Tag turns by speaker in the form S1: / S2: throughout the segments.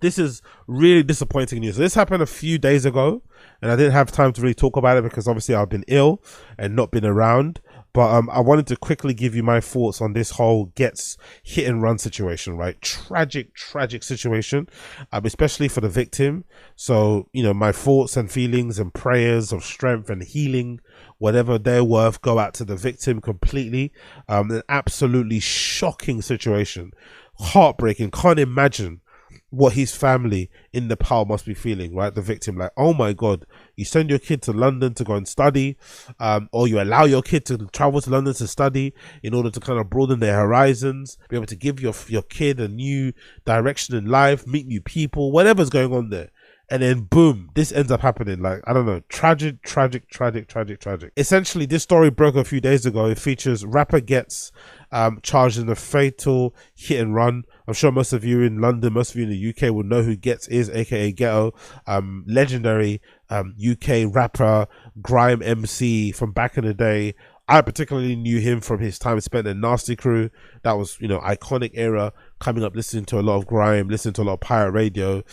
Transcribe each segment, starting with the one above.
S1: this is really disappointing news. This happened a few days ago, and I didn't have time to really talk about it because obviously I've been ill and not been around. But I wanted to quickly give you my thoughts on this whole Ghetts hit and run situation, right? Tragic situation, especially for the victim. So, you know, my thoughts and feelings and prayers of strength and healing, whatever they're worth, go out to the victim completely. An absolutely shocking situation, heartbreaking. Can't imagine what his family in Nepal must be feeling, right? The victim, like, oh my God, you send your kid to London to go and study, or you allow your kid to travel to London to study in order to kind of broaden their horizons, be able to give your kid a new direction in life, meet new people, whatever's going on there. And then boom, this ends up happening. Like, I don't know, tragic. Essentially, this story broke a few days ago. It features rapper Ghetts charged in a fatal hit and run. I'm sure most of you in London, most of you in the UK will know who Ghetts is, aka Ghetto, legendary UK rapper, grime MC from back in the day. I particularly knew him from his time spent in Nasty Crew. That was, you know, iconic era, coming up, listening to a lot of grime, listening to a lot of pirate radio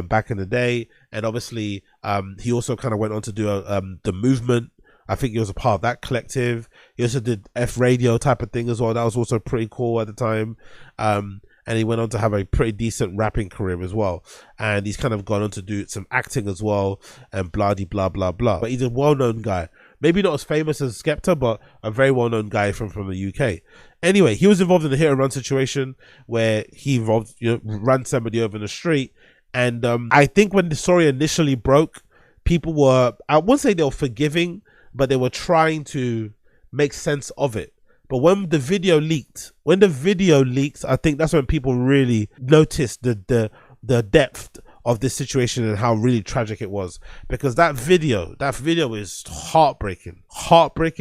S1: back in the day. And obviously, he also kind of went on to do The Movement. I think he was a part of that collective. He also did F Radio type of thing as well. That was also pretty cool at the time. And he went on to have a pretty decent rapping career as well. And he's kind of gone on to do some acting as well, and blah blah blah. But he's a well-known guy. Maybe not as famous as Skepta, but a very well-known guy from the UK. Anyway, he was involved in a hit-and-run situation where he ran somebody over in the street. And I think when the story initially broke, people were, I wouldn't say they were forgiving, but they were trying to make sense of it. But when the video leaked, I think that's when people really noticed the depth of this situation and how really tragic it was. Because that video is heartbreaking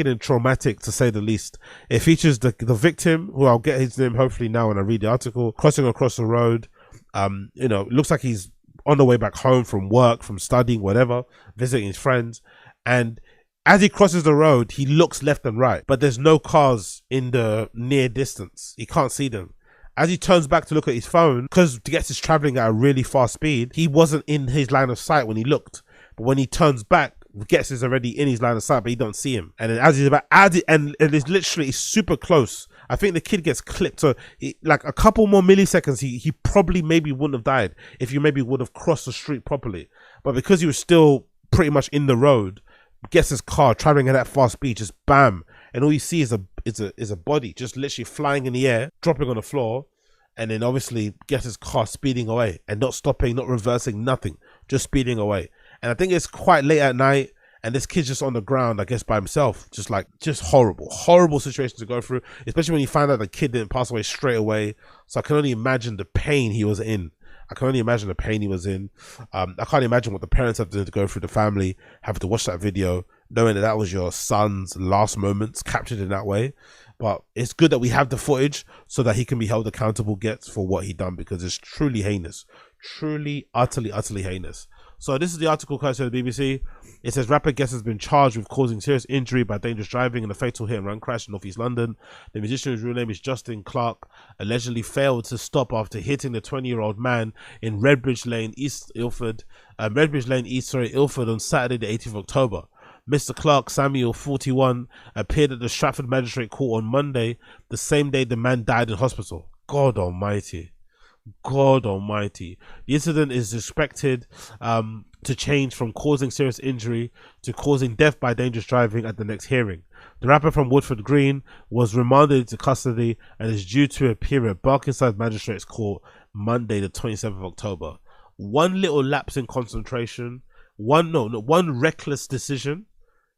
S1: and traumatic, to say the least. It features the victim, who I'll get his name hopefully now when I read the article, crossing across the road. You know, it looks like he's on the way back home from work, from studying, whatever, visiting his friends. And as he crosses the road, he looks left and right, but there's no cars in the near distance. He can't see them. As he turns back to look at his phone, because Ghetts is traveling at a really fast speed, he wasn't in his line of sight when he looked. But when he turns back, Ghetts is already in his line of sight, but he don't see him. And then as he's about, and it's literally super close. I think the kid gets clipped. So like a couple more milliseconds, he probably maybe wouldn't have died if you maybe would have crossed the street properly. But because he was still pretty much in the road, gets his car traveling at that fast speed, just bam, and all you see is a body just literally flying in the air, dropping on the floor, and then obviously gets his car speeding away and not stopping, not reversing, nothing, just speeding away. And I think it's quite late at night, and this kid's just on the ground, I guess, by himself. Just horrible situation to go through, especially when you find out the kid didn't pass away straight away. So I can only imagine the pain he was in. I can't imagine what the parents have to go through, the family, having to watch that video, knowing that was your son's last moments captured in that way. But it's good that we have the footage so that he can be held accountable, Ghetts, for what he done, because it's truly heinous. Truly, utterly heinous. So this is the article courtesy of the BBC. It says rapper Ghetts has been charged with causing serious injury by dangerous driving in a fatal hit and run crash in North East London. The musician, whose real name is Justin Clark, allegedly failed to stop after hitting the 20-year-old man in Redbridge Lane, Ilford on Saturday the 18th of October. Mr. Clark, Samuel, 41, appeared at the Stratford Magistrate Court on Monday, the same day the man died in hospital. God almighty. The incident is expected to change from causing serious injury to causing death by dangerous driving at the next hearing. The rapper from Woodford Green was remanded into custody and is due to appear at Barkingside Magistrates Court Monday the 27th of October. One little lapse in concentration, one reckless decision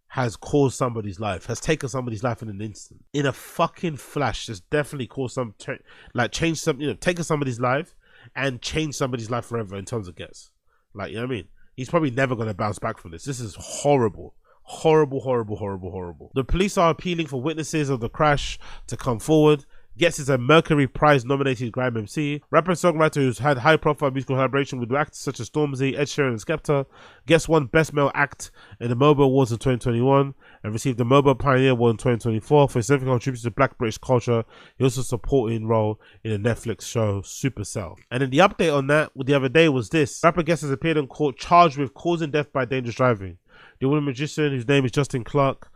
S1: has caused somebody's life, has taken somebody's life in an instant, in a fucking flash. Has definitely caused taken somebody's life and changed somebody's life forever in terms of Ghetts. Like, you know what I mean? He's probably never going to bounce back from this. This is horrible. Horrible. The police are appealing for witnesses of the crash to come forward. Ghetts is a Mercury Prize nominated grime MC, rapper and songwriter who's had high profile musical collaboration with acts such as Stormzy, Ed Sheeran, and Skepta. Ghetts won Best Male Act in the MOBO Awards in 2021 and received the MOBO Pioneer Award in 2024 for his significant contribution to Black British culture. He also supporting role in the Netflix show Supercell. And then the update on that the other day was this: rapper Ghetts has appeared in court charged with causing death by dangerous driving. The woman magician, whose name is Justin Clark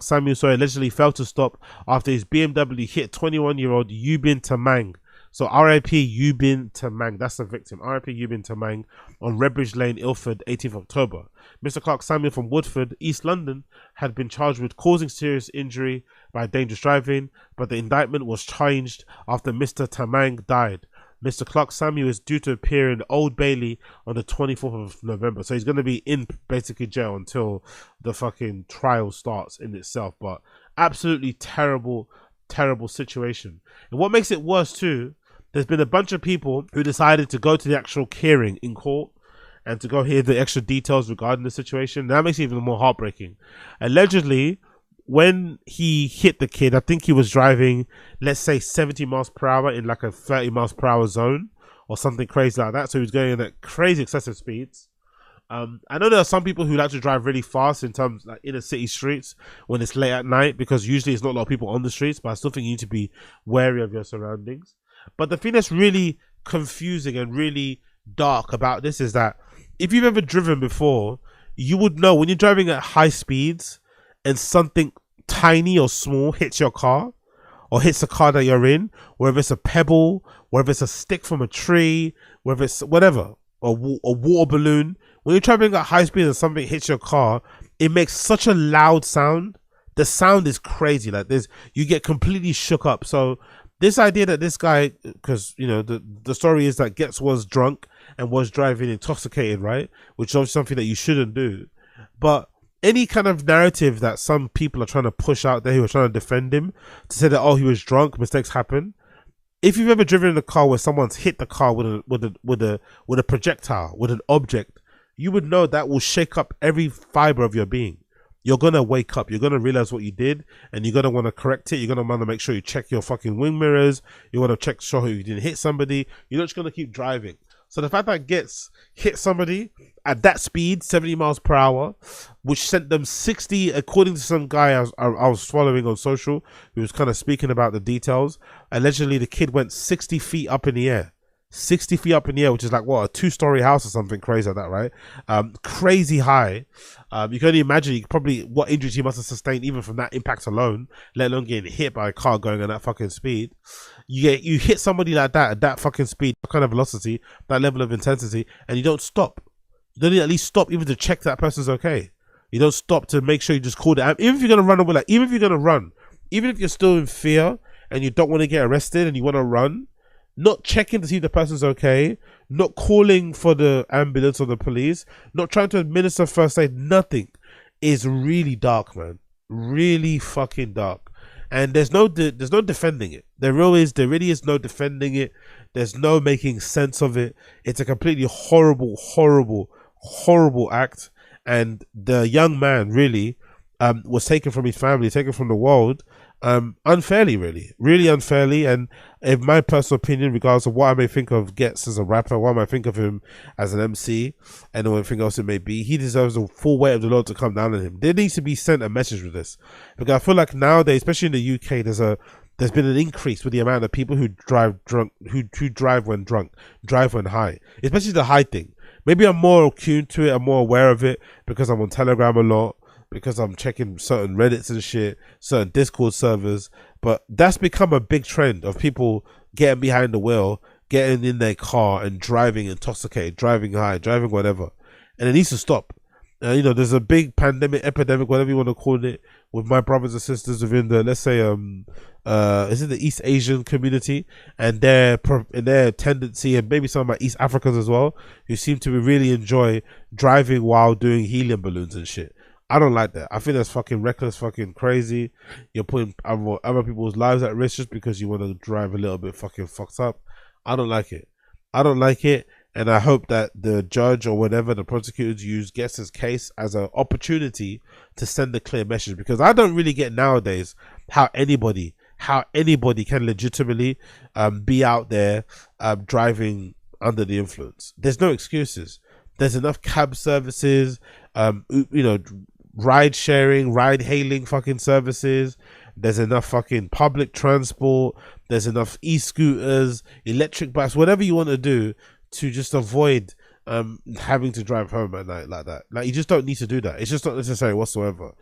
S1: Samuel, allegedly failed to stop after his BMW hit 21-year-old Yubin Tamang. So RIP Yubin Tamang, that's the victim. RIP Yubin Tamang on Redbridge Lane, Ilford, 18th October. Mr. Clark Samuel from Woodford, East London, had been charged with causing serious injury by dangerous driving, but the indictment was changed after Mr. Tamang died. Mr. Clark Samuel is due to appear in Old Bailey on the 24th of November. So he's going to be in basically jail until the fucking trial starts in itself. But absolutely terrible, terrible situation. And what makes it worse too, there's been a bunch of people who decided to go to the actual hearing in court and to go hear the extra details regarding the situation. That makes it even more heartbreaking. Allegedly, when he hit the kid, I think he was driving, let's say 70 miles per hour in like a 30 miles per hour zone or something crazy like that. So he was going at crazy excessive speeds. I know there are some people who like to drive really fast in terms like inner city streets when it's late at night, because usually it's not a lot of people on the streets, but I still think you need to be wary of your surroundings. But the thing that's really confusing and really dark about this is that if you've ever driven before, you would know when you're driving at high speeds and something tiny or small hits your car or hits the car that you're in, whether it's a pebble, whether it's a stick from a tree, whether it's whatever, or a water balloon, when you're traveling at high speed and something hits your car, it makes such a loud sound. The sound is crazy. Like you get completely shook up. So this idea that this guy, because you know the story is that Ghetts was drunk and was driving intoxicated, right? Which is obviously something that you shouldn't do. But any kind of narrative that some people are trying to push out there who are trying to defend him to say that, oh, he was drunk, mistakes happen. If you've ever driven in a car where someone's hit the car with a projectile, with an object, you would know that will shake up every fiber of your being. You're gonna wake up, you're gonna realize what you did, and you're gonna want to correct it. You're gonna want to make sure you check your fucking wing mirrors. You want to check sure you didn't hit somebody. You're not just gonna keep driving. So the fact that Ghetts hit somebody at that speed, 70 miles per hour, which sent them 60, according to some guy I was following on social, who was kind of speaking about the details, allegedly the kid went 60 feet up in the air. 60 feet up in the air, which is like, what, a 2-story house or something crazy like that, right? Crazy high. You can only imagine probably what injuries he must have sustained even from that impact alone, let alone getting hit by a car going at that fucking speed. You hit somebody like that at that fucking speed, that kind of velocity, that level of intensity, and you don't stop. You don't at least stop even to check that person's okay. You don't stop to make sure you just call it. Even if you're gonna run away, like even if you're gonna run, even if you're still in fear and you don't want to get arrested and you want to run, not checking to see if the person's okay, not calling for the ambulance or the police, not trying to administer first aid, nothing, is really dark, man. Really fucking dark. And there's no defending it. There really is no defending it. There's no making sense of it. It's a completely horrible, horrible, horrible act. And the young man really was taken from his family, taken from the world, unfairly, really unfairly. And in my personal opinion, regardless of what I may think of Ghetts as a rapper, what I might think of him as an MC, and anything else it may be, he deserves the full weight of the Lord to come down on him. There needs to be sent a message with this, because I feel like nowadays, especially in the UK, there's been an increase with the amount of people who drive drunk, who drive when drunk, drive when high, especially the high thing. Maybe I'm more attuned to it, I'm more aware of it because I'm on Telegram a lot, because I'm checking certain Reddits and shit, certain Discord servers. But that's become a big trend of people getting behind the wheel, getting in their car and driving intoxicated, driving high, driving whatever. And it needs to stop. You know, there's a big pandemic, epidemic, whatever you want to call it, with my brothers and sisters within the, let's say, is it the East Asian community, and their tendency, and maybe some of my East Africans as well, who seem to really enjoy driving while doing helium balloons and shit. I don't like that. I think that's fucking reckless, fucking crazy. You're putting other people's lives at risk just because you want to drive a little bit fucking fucked up. I don't like it. I don't like it. And I hope that the judge or whatever, the prosecutors use Ghetts' case as an opportunity to send a clear message, because I don't really get nowadays how anybody how anybody can legitimately be out there driving under the influence. There's no excuses. There's enough cab services, ride sharing, ride hailing fucking services. There's enough fucking public transport. There's enough e-scooters, electric bikes, whatever you want to do to just avoid having to drive home at night like that. Like, you just don't need to do that. It's just not necessary whatsoever.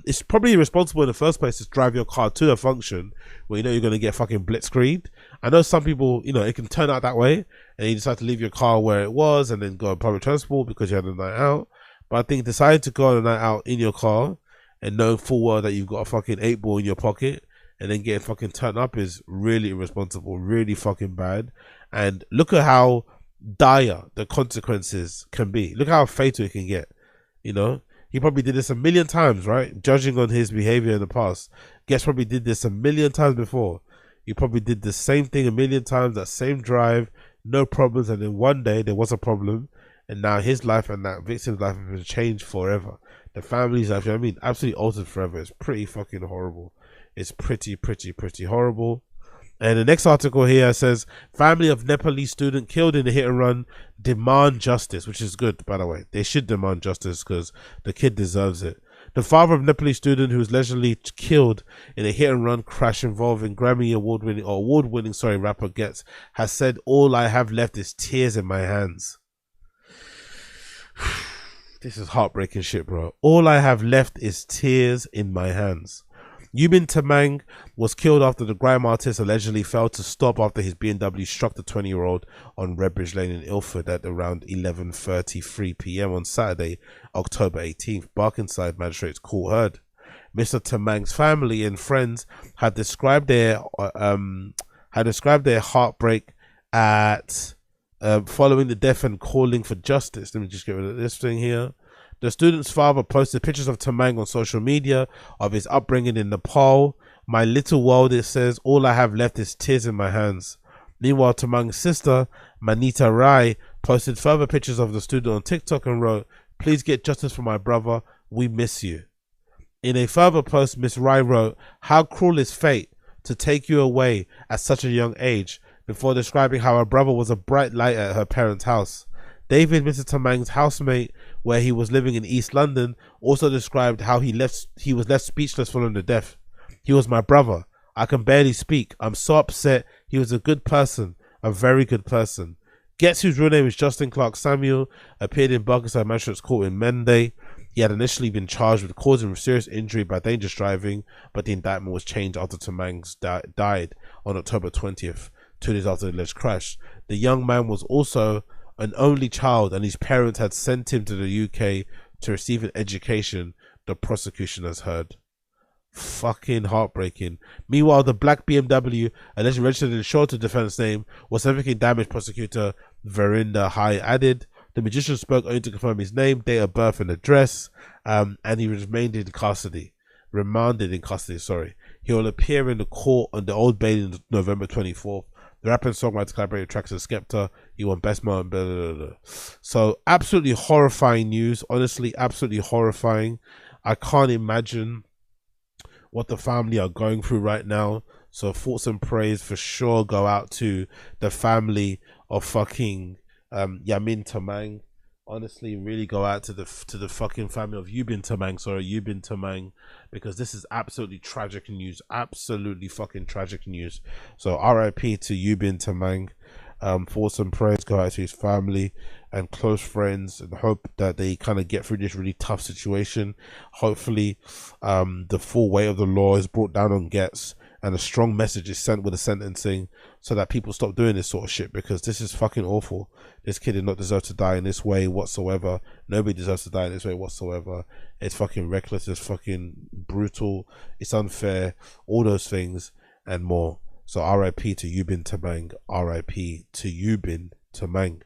S1: It's probably irresponsible in the first place to drive your car to a function where you know you're going to get fucking blitzkrieged. I know some people, it can turn out that way and you decide to leave your car where it was and then go on public transport because you had a night out. But I think deciding to go on a night out in your car and know full well that you've got a fucking 8-ball in your pocket and then getting fucking turned up is really irresponsible, really fucking bad. And look at how dire the consequences can be. Look how fatal it can get. He probably did this a million times, right? Judging on his behavior in the past, Ghetts probably did this a million times before. He probably did the same thing a million times, that same drive, no problems, and then one day there was a problem, and now his life and that victim's life have been changed forever. The family's life, absolutely altered forever. It's pretty fucking horrible. It's pretty horrible. And the next article here says, family of Nepalese student killed in a hit and run demand justice, which is good, by the way. They should demand justice because the kid deserves it. The father of Nepalese student who was allegedly killed in a hit and run crash involving Grammy award-winning rapper Ghetts has said, "All I have left is tears in my hands." This is heartbreaking shit, bro. All I have left is tears in my hands. Yubin Tamang was killed after the grime artist allegedly failed to stop after his BMW struck the 20-year-old on Redbridge Lane in Ilford at around 11:33 p.m. on Saturday, October 18th. Barkingside Magistrates Court heard. Mr. Tamang's family and friends had described their heartbreak at following the death and calling for justice. Let me just get rid of this thing here. The student's father posted pictures of Tamang on social media of his upbringing in Nepal. "My little world," it says, "all I have left is tears in my hands." Meanwhile, Tamang's sister, Manita Rai, posted further pictures of the student on TikTok and wrote, "Please get justice for my brother. We miss you." In a further post, Miss Rai wrote, "How cruel is fate to take you away at such a young age," before describing how her brother was a bright light at her parents' house. David, Mr. Tamang's housemate, where he was living in East London, also described how he was left speechless following the death. "He was my brother. I can barely speak. I'm so upset. He was a good person, a very good person." Ghetts, whose real name is Justin Clark Samuel, appeared in Barkingside Magistrates Court in Monday. He had initially been charged with causing serious injury by dangerous driving, but the indictment was changed after Tamang's died on October 20th, 2 days after the alleged crash. The young man was also an only child, and his parents had sent him to the UK to receive an education, the prosecution has heard. Fucking heartbreaking. Meanwhile, the black BMW, allegedly registered and insured to the defendant's name, was significantly damaged, prosecutor Verinda High added. The magician spoke only to confirm his name, date of birth and address, and he remanded in custody. He will appear in the court on the Old Bailey on November 24th. The rapper and songwriter collaborated tracks with Skepta. He won Best Moment, blah, blah, blah. So absolutely horrifying news. Honestly, absolutely horrifying. I can't imagine what the family are going through right now. So thoughts and prayers for sure go out to the family of fucking Yamin Tamang. Honestly, really go out to the fucking family of Yubin Tamang, because this is absolutely tragic news. Absolutely fucking tragic news. So RIP to Yubin Tamang. Thoughts and prayers go out to his family and close friends, and hope that they kind of get through this really tough situation. Hopefully the full weight of the law is brought down on Ghetts, and a strong message is sent with the sentencing, so that people stop doing this sort of shit, because this is fucking awful. This kid did not deserve to die in this way whatsoever. Nobody deserves to die in this way whatsoever. It's fucking reckless. It's fucking brutal. It's unfair. All those things and more. So RIP to Yubin Tamang. RIP to Yubin Tamang.